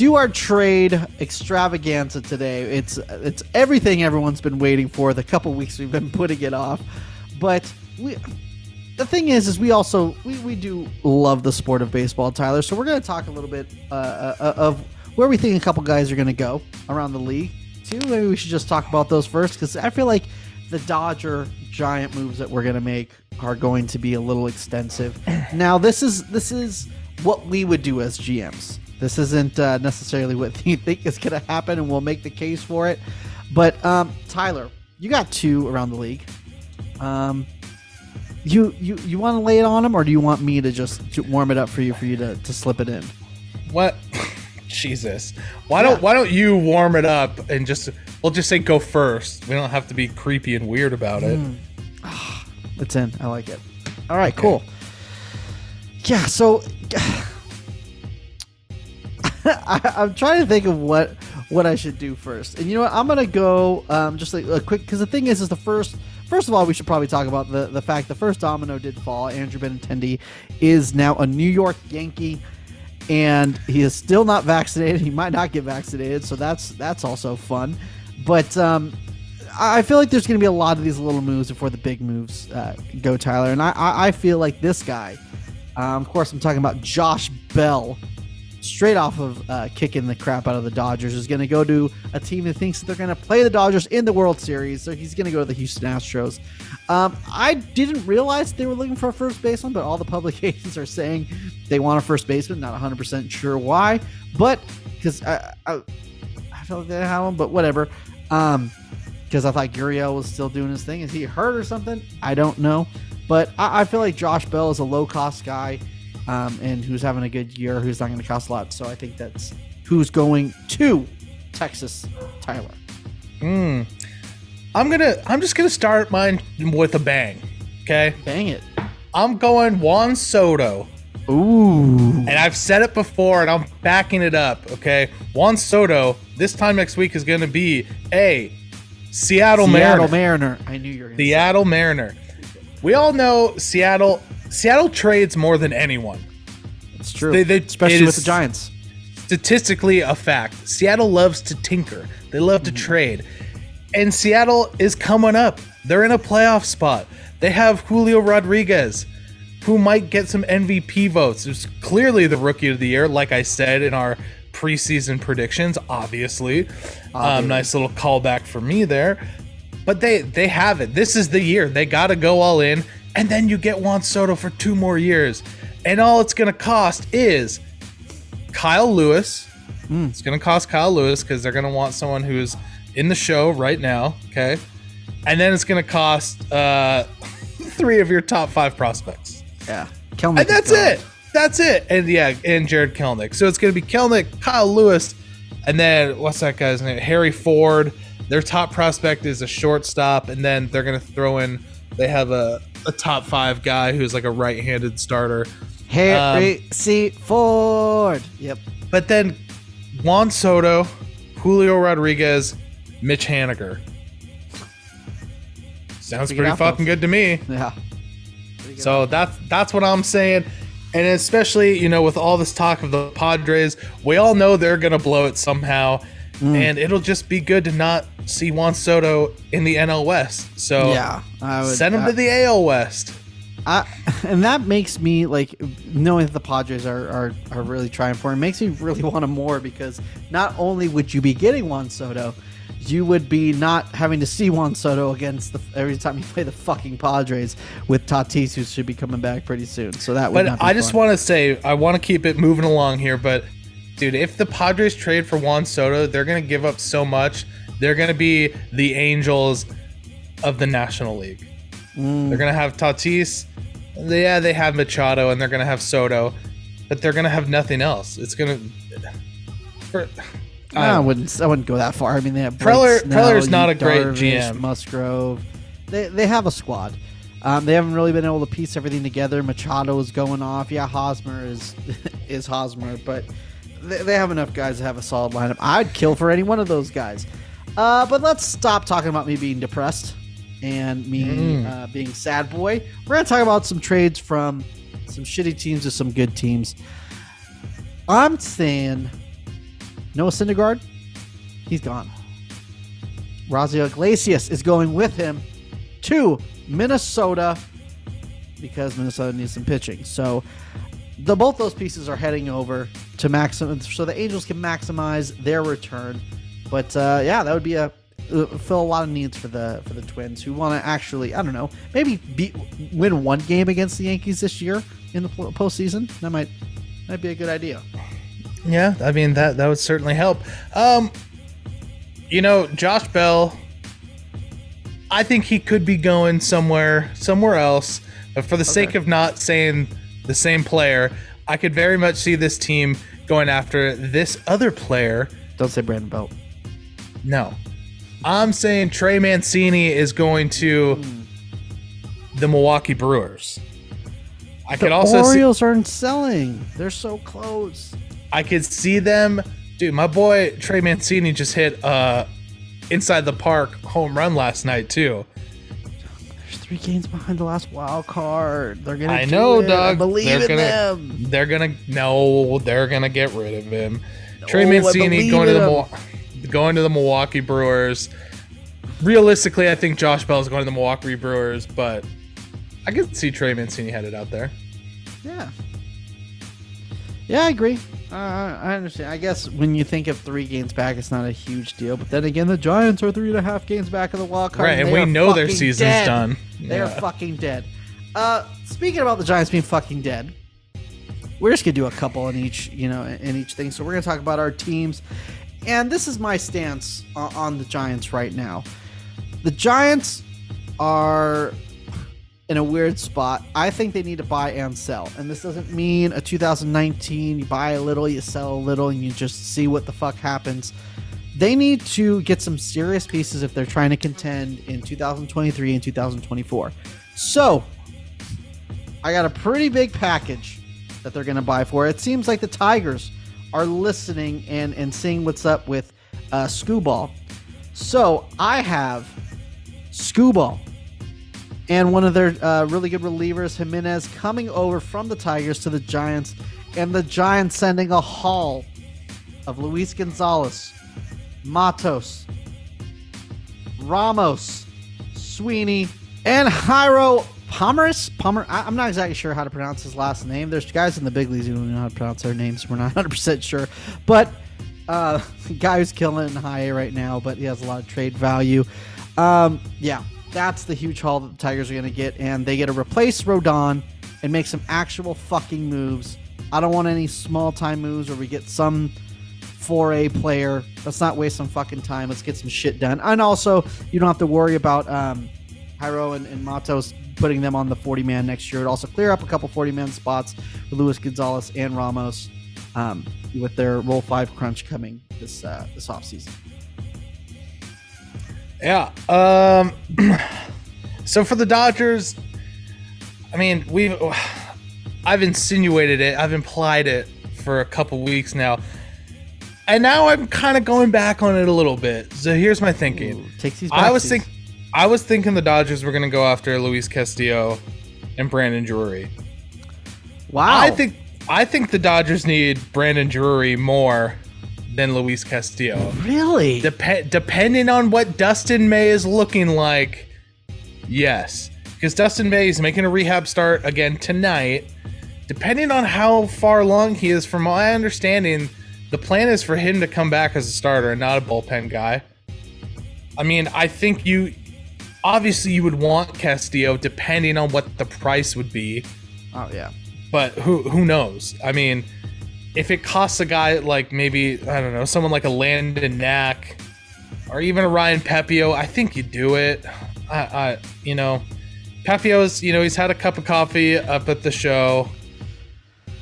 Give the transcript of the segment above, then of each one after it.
do our trade extravaganza today. It's everything everyone's been waiting for. The couple weeks we've been putting it off, but the thing is we also do love the sport of baseball, Tyler. So we're going to talk a little bit of where we think a couple guys are going to go around the league. Too. Maybe we should just talk about those first, because I feel like the Dodger giant moves that we're going to make are going to be a little extensive. Now, this is what we would do as GMs. This isn't necessarily what you think is going to happen, and we'll make the case for it. But Tyler, you got two around the league. You want to lay it on them, or do you want me to just warm it up for you to slip it in? What? Jesus. Why don't you warm it up and we'll just say go first. We don't have to be creepy and weird about it. It's in. I like it. All right, cool. Yeah, so I'm trying to think of what I should do first. And you know what? I'm going to go just like a quick, because the thing is the first of all, we should probably talk about the fact the first domino did fall. Andrew Benintendi is now a New York Yankee, and he is still not vaccinated. He might not get vaccinated, so that's also fun. But I feel like there's going to be a lot of these little moves before the big moves go, Tyler. And I feel like this guy, of course, I'm talking about Josh Bell, straight off of kicking the crap out of the Dodgers, is going to go to a team that thinks that they're going to play the Dodgers in the World Series. So he's going to go to the Houston Astros. I didn't realize they were looking for a first baseman, but all the publications are saying they want a first baseman. Not 100% sure why, but because I felt like they didn't have one, but whatever. Because I thought Gurriel was still doing his thing. Is he hurt or something? I don't know. But I feel like Josh Bell is a low-cost guy, and who's having a good year, who's not going to cost a lot. So I think that's who's going to Texas, Tyler. I'm just gonna start mine with a bang. Okay, bang it. I'm going Juan Soto. Ooh. And I've said it before, and I'm backing it up. Okay, Juan Soto this time next week is going to be a Seattle Mariner. I knew you were going to Seattle Mariner. We all know Seattle trades more than anyone. It's true, especially with the Giants. Statistically a fact. Seattle loves to tinker. They love to trade. And Seattle is coming up. They're in a playoff spot. They have Julio Rodriguez, who might get some MVP votes. It's clearly the rookie of the year, like I said in our preseason predictions, obviously. Nice little callback for me there. But they have it. This is the year. They got to go all in. And then you get Juan Soto for 2 more years. And all it's going to cost is Kyle Lewis. It's going to cost Kyle Lewis because they're going to want someone who's in the show right now. Okay. And then it's going to cost 3 of your top 5 prospects. Yeah. And that's it. That's it. And and Jared Kelenic. So it's going to be Kelenic, Kyle Lewis, and then what's that guy's name? Harry Ford. Their top prospect is a shortstop, and then they're going to throw in, they have a top 5 guy who's like a right-handed starter. Harry C. Ford. Yep. But then Juan Soto, Julio Rodriguez, Mitch Haniger. Sounds pretty fucking good to me. Yeah. So that's what I'm saying. And especially, with all this talk of the Padres, we all know they're going to blow it somehow. And it'll just be good to not see Juan Soto in the NL West. So send him to the AL West. And that makes me, like, knowing that the Padres are really trying for him, makes me really want him more, because not only would you be getting Juan Soto, you would be not having to see Juan Soto against every time you play the fucking Padres with Tatis, who should be coming back pretty soon. So that would not be I just want to say, I want to keep it moving along here, but dude, if the Padres trade for Juan Soto, they're going to give up so much. They're going to be the Angels of the National League. They're going to have Tatis. They have Machado, and they're going to have Soto, but they're going to have nothing else. It's going to... I wouldn't go that far. I mean, they have Preller's not a great Darvish, GM. Musgrove. They have a squad. They haven't really been able to piece everything together. Machado is going off. Yeah, Hosmer is Hosmer, but they have enough guys to have a solid lineup. I'd kill for any one of those guys. But let's stop talking about me being depressed and me being sad boy. We're going to talk about some trades from some shitty teams to some good teams. I'm saying Noah Syndergaard, he's gone. Raisel Iglesias is going with him to Minnesota because Minnesota needs some pitching. So both those pieces are heading over to maximum, so the Angels can maximize their return. But that would be fill a lot of needs for the Twins, who want to actually, I don't know, maybe win one game against the Yankees this year in the postseason. That might be a good idea. Yeah, I mean that would certainly help. Josh Bell, I think he could be going somewhere else, but for the sake of not saying the same player, I could very much see this team going after this other player. Don't say Brandon Belt. No. I'm saying Trey Mancini is going to the Milwaukee Brewers. The Orioles aren't selling. They're so close. I could see them. Dude, my boy Trey Mancini just hit inside the park home run last night too. There's 3 games behind the last wild card. They're gonna. I know, it. Doug. I believe in them. They're gonna get rid of him. Trey Mancini going to the Milwaukee Brewers. Realistically, I think Josh Bell is going to the Milwaukee Brewers, but I could see Trey Mancini headed out there. Yeah, I agree. I understand. I guess when you think of 3 games back, it's not a huge deal. But then again, the Giants are 3.5 games back of the wild card. Right, and we know their season's done. They're fucking dead. Speaking about the Giants being fucking dead, we're just gonna do a couple in each thing. So we're gonna talk about our teams, and this is my stance on the Giants right now. The Giants are in a weird spot. I think they need to buy and sell. And this doesn't mean a 2019, you buy a little, you sell a little, and you just see what the fuck happens. They need to get some serious pieces if they're trying to contend in 2023 and 2024. So, I got a pretty big package that they're going to buy for. It seems like the Tigers are listening and seeing what's up with Skubal. So, I have Skubal and one of their really good relievers, Jimenez, coming over from the Tigers to the Giants, and the Giants sending a haul of Luis Gonzalez, Matos, Ramos, Sweeney, and Jairo Palmer. I'm not exactly sure how to pronounce his last name. There's guys in the big leagues who don't know how to pronounce their names. We're not 100% sure. But the guy who's killing it in high A right now, but he has a lot of trade value. That's the huge haul that the Tigers are going to get, and they get to replace Rodòn and make some actual fucking moves. I don't want any small-time moves where we get some 4A player. Let's not waste some fucking time. Let's get some shit done. And also, you don't have to worry about Jairo and Matos putting them on the 40-man next year. It also clear up a couple 40-man spots with Luis Gonzalez and Ramos with their Roll 5 crunch coming this offseason. Yeah. So for the Dodgers, I mean, I've insinuated it, I've implied it for a couple weeks now, and now I'm kind of going back on it a little bit. So here's my thinking. I was thinking the Dodgers were going to go after Luis Castillo and Brandon Drury. Wow. I think the Dodgers need Brandon Drury more than Luis Castillo. Really? Depending on what Dustin May is looking like, yes. Because Dustin May is making a rehab start again tonight. Depending on how far along he is, from my understanding, the plan is for him to come back as a starter and not a bullpen guy. I mean, I think you would want Castillo depending on what the price would be. Oh, yeah. But who knows? I mean, if it costs a guy like maybe, I don't know, someone like a Landon Knack or even a Ryan Pepio, I think you do it. Pepio's, he's had a cup of coffee up at the show.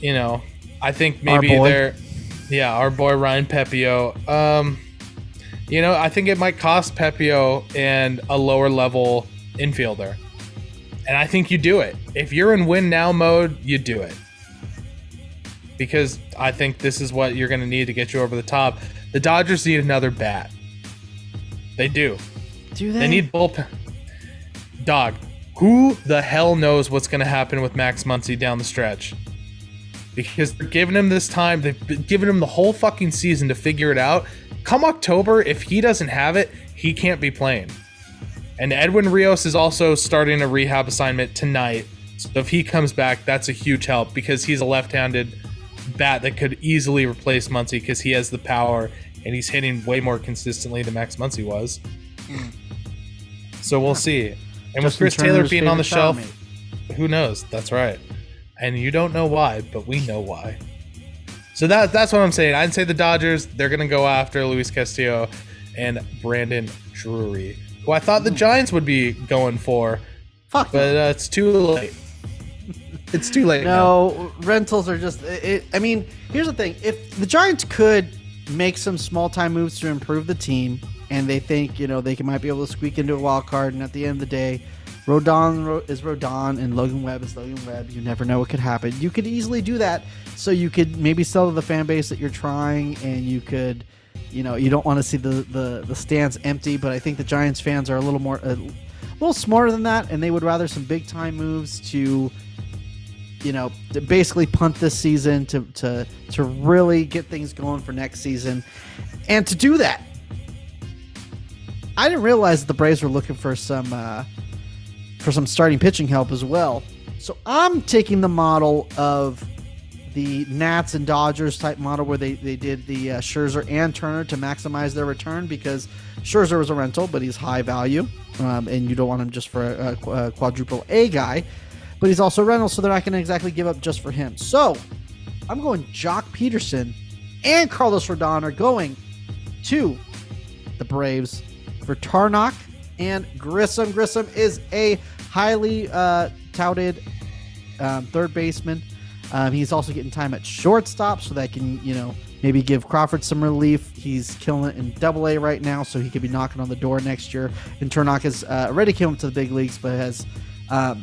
I think maybe our boy Ryan Pepio. I think it might cost Pepio and a lower level infielder. And I think you do it. If you're in win now mode, you do it. Because I think this is what you're going to need to get you over the top. The Dodgers need another bat. They do. Do they? They need bullpen. Dog, who the hell knows what's going to happen with Max Muncy down the stretch? because they're giving him this time. They've been giving him the whole fucking season to figure it out. Come October, if he doesn't have it, he can't be playing. And Edwin Rios is also starting a rehab assignment tonight. So if he comes back, that's a huge help because he's a left-handed bat that could easily replace Muncy because he has the power and he's hitting way more consistently than Max Muncy was. So we'll see. And with Chris Taylor being on the shelf, who knows? That's right. And you don't know why, but we know why. So that's what I'm saying. I'd say the Dodgers, they're going to go after Luis Castillo and Brandon Drury, who I thought the Giants would be going for. Fuck. But it's too late. It's too late. No, rentals are just... I mean, here's the thing. If the Giants could make some small-time moves to improve the team, and they think, they might be able to squeak into a wild card, and at the end of the day, Rodòn is Rodòn, and Logan Webb is Logan Webb. You never know what could happen. You could easily do that, so you could maybe sell to the fan base that you're trying, and you could... you don't want to see the stands empty, but I think the Giants fans are a little smarter than that, and they would rather some big time moves to basically punt this season to really get things going for next season. And to do that, I didn't realize that the Braves were looking for some starting pitching help as well. So I'm taking the model of the Nats and Dodgers type model where they did the Scherzer and Turner to maximize their return, because Scherzer was a rental, but he's high value, and you don't want him just for a quadruple A guy, but he's also a rental, so they're not going to exactly give up just for him. So I'm going Jock Peterson and Carlos Rodon are going to the Braves for Tarnok and Grissom. Grissom is a highly touted third baseman. He's also getting time at shortstop, so that can, maybe give Crawford some relief. He's killing it in Double-A right now, so he could be knocking on the door next year. And Tarnok has already came up to the big leagues, but has had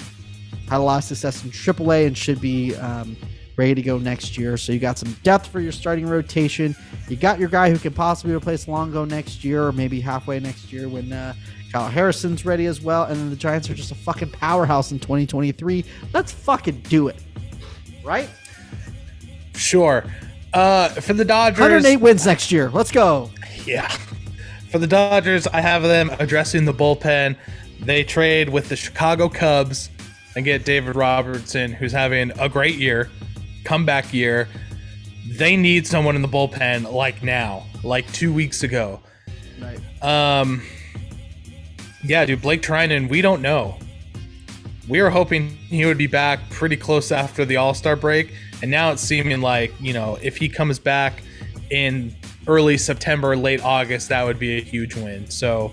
a lot of success in Triple-A and should be ready to go next year. So you got some depth for your starting rotation. You got your guy who can possibly replace Longo next year, or maybe halfway next year when Kyle Harrison's ready as well. And then the Giants are just a fucking powerhouse in 2023. Let's fucking do it. Right? Sure. For the Dodgers, 108 wins next year. Let's go. Yeah. For the Dodgers, I have them addressing the bullpen. They trade with the Chicago Cubs and get David Robertson, who's having a great year, comeback year. They need someone in the bullpen like now, like 2 weeks ago. Right. Yeah, dude, Blake Trinan, we don't know. We were hoping he would be back pretty close after the All-Star break, and now it's seeming like, if he comes back in early September, late August, that would be a huge win. So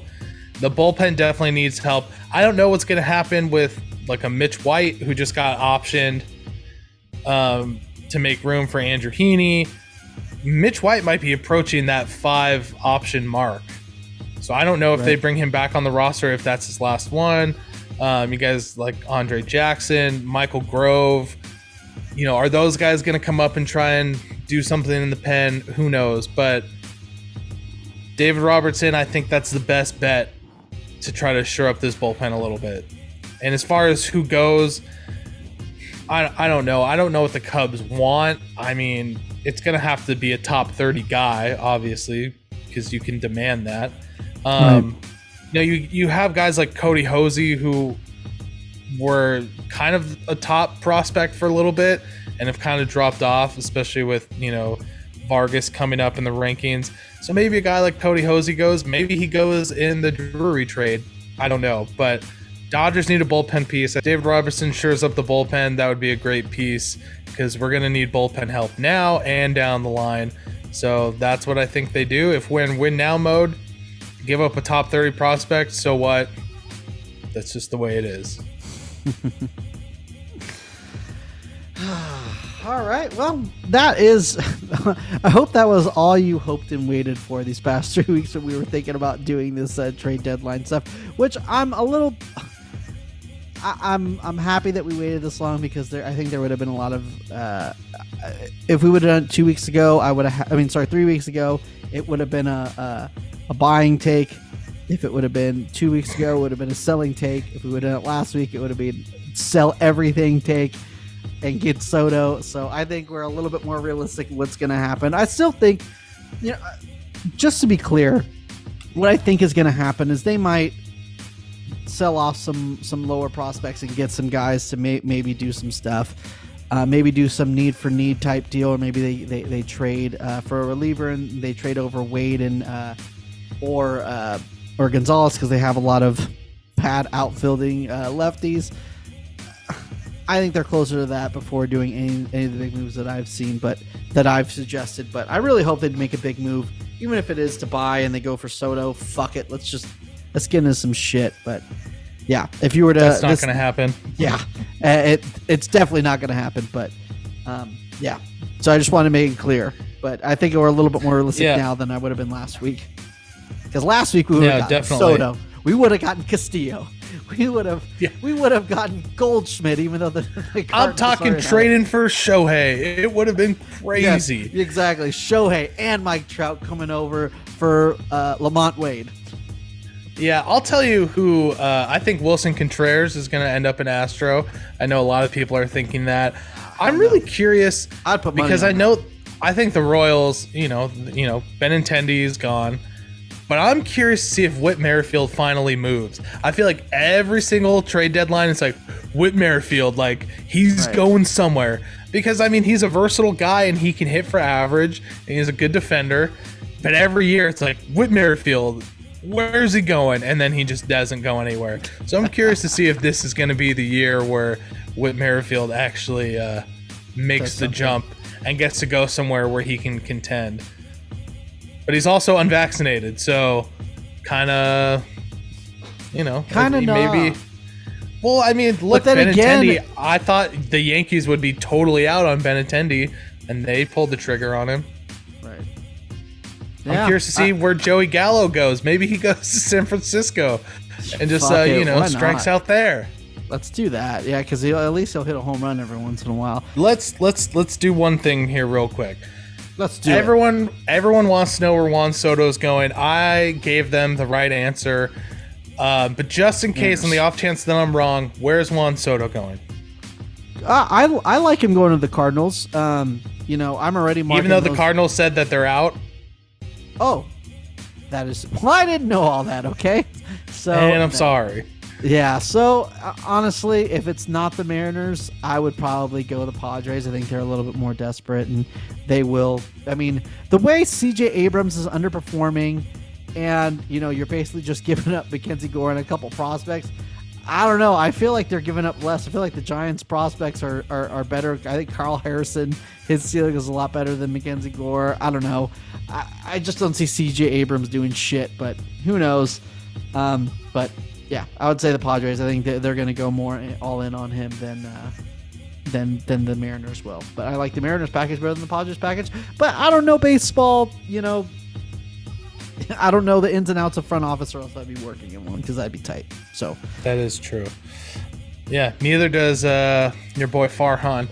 the bullpen definitely needs help. I don't know what's going to happen with like a Mitch White, who just got optioned to make room for Andrew Heaney. Mitch White might be approaching that 5 option mark. So I don't know if they bring him back on the roster, if that's his last one. You guys like Andre Jackson, Michael Grove, are those guys going to come up and try and do something in the pen? Who knows? But David Robertson, I think that's the best bet to try to shore up this bullpen a little bit. And as far as who goes, I don't know. I don't know what the Cubs want. I mean, it's going to have to be a top 30 guy, obviously, because you can demand that. You have guys like Cody Hosey, who were kind of a top prospect for a little bit and have kind of dropped off, especially with, Vargas coming up in the rankings. So maybe a guy like Cody Hosey goes. Maybe he goes in the Drury trade. I don't know. But Dodgers need a bullpen piece. If David Robertson shores up the bullpen, that would be a great piece, because we're going to need bullpen help now and down the line. So that's what I think they do. If we're in win-now mode, give up a top 30 prospect, so what? That's just the way it is. All right. Well, that is... I hope that was all you hoped and waited for these past 3 weeks when we were thinking about doing this trade deadline stuff, which I'm a little... I'm happy that we waited this long, because I think there would have been a lot of... if we would have done it 2 weeks ago, 3 weeks ago, it would have been a buying take. If it would have been 2 weeks ago, it would have been a selling take. If we would have done it last week, it would have been sell everything take. and get Soto. So I think we're a little bit more realistic in what's going to happen. I still think, just to be clear, what I think is going to happen is they might sell off some lower prospects and get some guys to maybe do some stuff. Maybe do some need for need type deal, or maybe they trade for a reliever and they trade over Wade and or Gonzalez because they have a lot of pad outfielding lefties. I think they're closer to that before doing any of the big moves that I've seen, but that I've suggested. But I really hope they'd make a big move, even if it is to buy and they go for Soto. Fuck it, let's get into some shit. But yeah, if you were to, that's not going to happen. Yeah, it's definitely not going to happen. But yeah, so I just want to make it clear. But I think we're a little bit more realistic now than I would have been last week. Because last week we would have gotten Soto, we would have gotten Castillo, we would have gotten Goldschmidt, even though the I'm talking trading for Shohei. It would have been crazy. Yes, exactly. Shohei and Mike Trout coming over for Lamont Wade. Yeah, I'll tell you who I think Wilson Contreras is going to end up in Astro. I know a lot of people are thinking that. I'm really curious. I'd put money because on I think the Royals, Benintendi is gone. But I'm curious to see if Whit Merrifield finally moves. I feel like every single trade deadline, it's like, Whit Merrifield, like, he's going somewhere. Because, he's a versatile guy and he can hit for average. And he's a good defender. But every year, it's like, Whit Merrifield, where's he going? And then he just doesn't go anywhere. So I'm curious to see if this is going to be the year where Whit Merrifield actually makes the jump and gets to go somewhere where he can contend. But he's also unvaccinated, so kind of, maybe. Well, look, Benintendi. I thought the Yankees would be totally out on Benintendi, and they pulled the trigger on him. Right. I'm curious to see where Joey Gallo goes. Maybe he goes to San Francisco and just strikes out there. Let's do that. Yeah, because at least he'll hit a home run every once in a while. Let's do one thing here real quick. Let's do Everyone wants to know where Juan Soto's going. I gave them the right answer. But just in case, on the off chance that I'm wrong, where's Juan Soto going? I like him going to the Cardinals. I'm already marking even though the Cardinals said that they're out. Oh, that is. Well, I didn't know all that. Okay, so and I'm sorry. Yeah, so honestly, if it's not the Mariners, I would probably go the Padres. I think they're a little bit more desperate, and they will. The way C.J. Abrams is underperforming, and you're basically just giving up Mackenzie Gore and a couple prospects. I don't know. I feel like they're giving up less. I feel like the Giants' prospects are better. I think Carl Harrison, his ceiling is a lot better than Mackenzie Gore. I don't know. I just don't see C.J. Abrams doing shit, but who knows? But yeah, I would say the Padres. I think they're going to go more all in on him than the Mariners will. But I like the Mariners package better than the Padres package. But I don't know baseball. I don't know the ins and outs of front office, or else I'd be working in one because I'd be tight. So that is true. Yeah, neither does your boy Farhan.